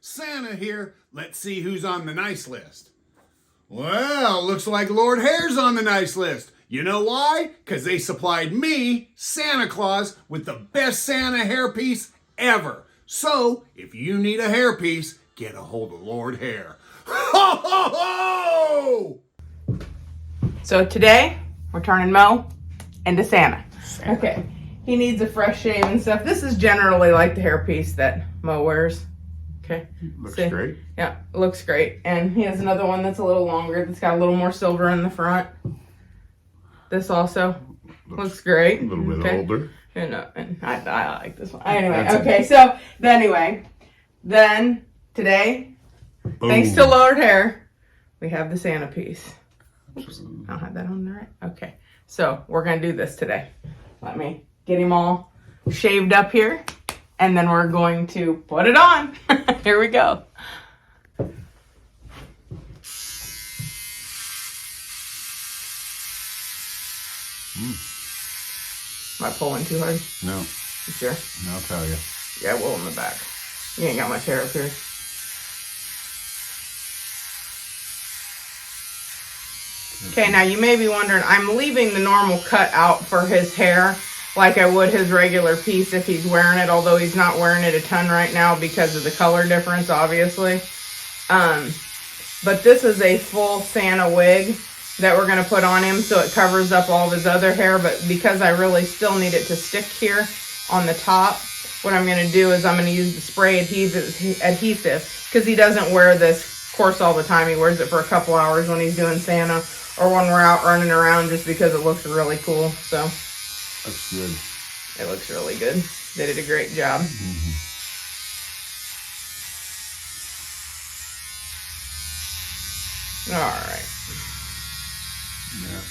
Santa here. Let's see who's on the nice list. Well, looks like Lordhair's on the nice list. You know why? Because they supplied me, Santa Claus, with the best Santa hairpiece ever. So, if you need a hairpiece, get a hold of Lordhair. Ho, ho, ho! So today, we're turning Mo into Santa. Okay. He needs a fresh shave and stuff. This is generally like the hairpiece that Mo wears. Okay. Looks great. Yeah, looks great. And he has another one that's a little longer, that's got a little more silver in the front. This also looks great. A little bit older. And I like this one. Anyway, okay, so then today, Boom. Thanks to Lordhair, we have the Santa piece. Oops, I don't have that on there, right? Okay, so we're going to do this today. Let me get him all shaved up here, and then we're going to put it on. Here we go. Am I pulling too hard? No. You sure? I'll tell you. Yeah, well, in the back. You ain't got much hair up here. Okay, now you may be wondering, I'm leaving the normal cut out for his hair like I would his regular piece if he's wearing it, although he's not wearing it a ton right now because of the color difference, obviously. But this is a full Santa wig that we're going to put on him so it covers up all of his other hair, but because I really still need it to stick here on the top, what I'm going to do is I'm going to use the spray adhesive because he doesn't wear this, of course, all the time. He wears it for a couple hours when he's doing Santa or when we're out running around just because it looks really cool. So that's good. It looks really good. They did a great job. All right. Yeah.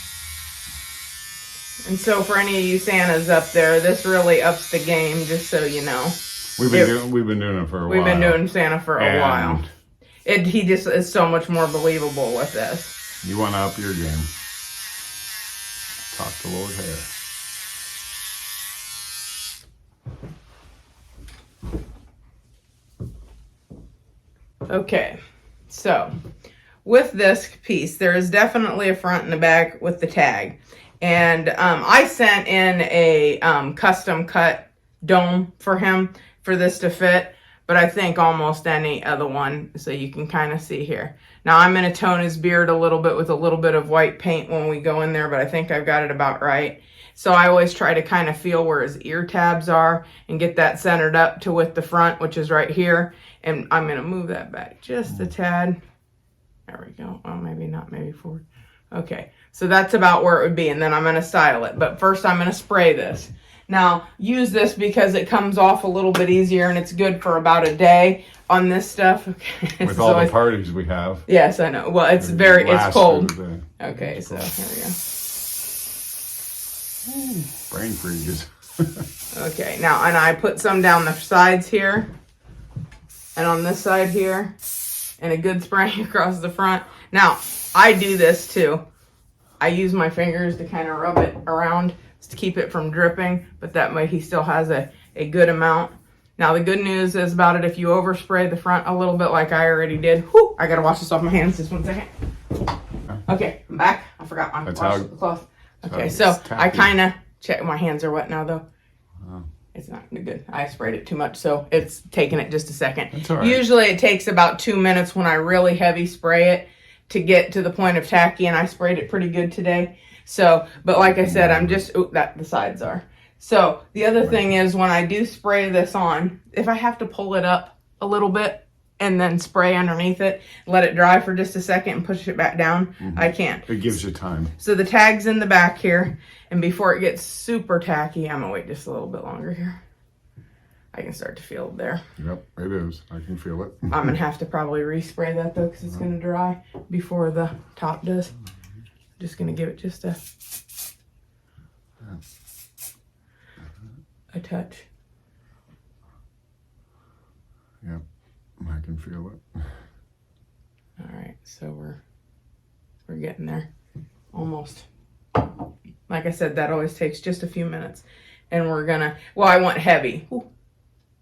And so for any of you Santas up there, this really ups the game, just so you know. We've been doing it for a while. We've been doing Santa for a while. He just is so much more believable with this. You want to up your game? Talk to Lordhair. Okay, so with this piece, there is definitely a front and a back with the tag. And I sent in a custom cut dome for him for this to fit, but I think almost any other one, so you can kind of see here. Now I'm going to tone his beard a little bit with a little bit of white paint when we go in there, but I think I've got it about right. So I always try to kind of feel where his ear tabs are and get that centered up to with the front, which is right here. And I'm going to move that back just a tad. There we go. Oh, maybe not, maybe forward. Okay, so that's about where it would be, and then I'm going to style it. But first I'm going to spray this. Now, use this because it comes off a little bit easier, and it's good for about a day on this stuff. Okay. With all the parties we have. Yes, I know. Well, it's it's cold. Okay, so here we go. Brain freeze. Okay, now, and I put some down the sides here, and on this side here, and a good spray across the front. Now, I do this too. I use my fingers to kind of rub it around to keep it from dripping, but that way he still has a good amount. Now, the good news is about it, if you overspray the front a little bit like I already did. Whew, I gotta wash this off my hands just 1 second. Okay, I'm back. I forgot my cloth. Okay, so I kind of check. My hands are wet now though. It's not good. I sprayed it too much, so it's taking it just a second. That's all right. Usually it takes about 2 minutes when I really heavy spray it to get to the point of tacky, and I sprayed it pretty good today. So, but like I said, I'm just, the sides are. So the other thing is when I do spray this on, if I have to pull it up a little bit and then spray underneath it, let it dry for just a second and push it back down, I can. It gives you time. So the tag's in the back here, and before it gets super tacky, I'm gonna wait just a little bit longer here. I can start to feel it there. Yep, it is. I can feel it. I'm gonna have to probably respray that though, because it's gonna dry before the top does. Just gonna give it just a touch. Yep, I can feel it. All right, so we're getting there, almost. Like I said, that always takes just a few minutes, and we're gonna. Well, I want heavy. Ooh.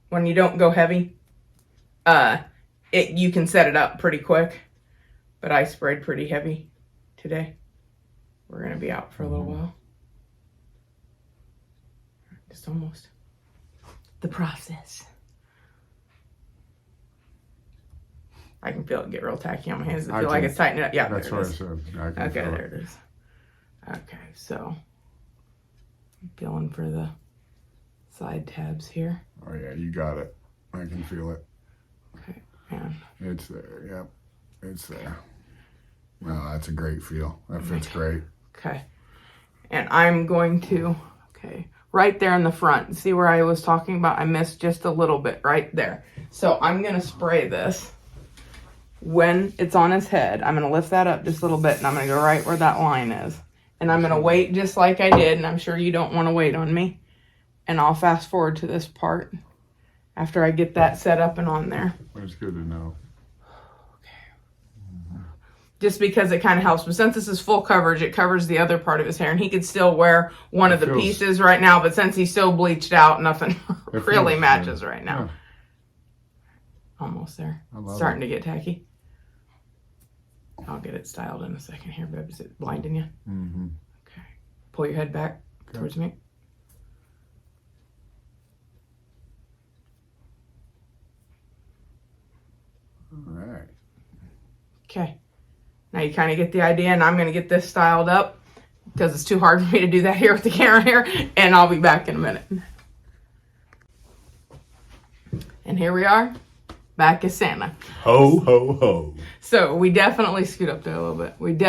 When you don't go heavy, you can set it up pretty quick. But I sprayed pretty heavy today. We're going to be out for a little while. Just almost. The process. I can feel it get real tacky on my hands. I feel like it's tightening up. Yeah, that's what I said. Okay, there it is. Okay, so I'm feeling for the side tabs here. Oh yeah, you got it. I can feel it. Okay, and it's there. Yep, it's there. Wow, that's a great feel. That fits great. Okay, and I'm going to right there in the front. See where I was talking about? I missed just a little bit right there. So I'm gonna spray this. When it's on his head, I'm going to lift that up just a little bit, and I'm going to go right where that line is. And I'm going to wait just like I did, and I'm sure you don't want to wait on me. And I'll fast forward to this part after I get that set up and on there. That's good to know. Just because it kind of helps. But since this is full coverage, it covers the other part of his hair. And he could still wear one of the pieces right now, but since he's so bleached out, nothing really matches right now. Yeah. Almost there. Starting to get tacky. I'll get it styled in a second here, babe. Is it blinding you? Mm-hmm. Okay. Pull your head back towards me. All right. Okay. Now you kind of get the idea, and I'm going to get this styled up because it's too hard for me to do that here with the camera here, and I'll be back in a minute. And here we are. Back as Santa. Ho, ho, ho. So we definitely scoot up there a little bit. We do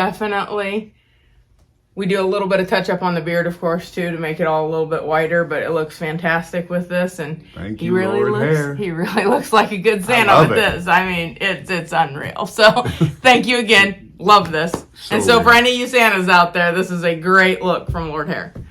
a little bit of touch up on the beard, of course, too, to make it all a little bit whiter, but it looks fantastic with this. And he really looks like a good Santa with this. I mean, it's unreal. So thank you again. Love this. So for any of you Santas out there, this is a great look from Lordhair.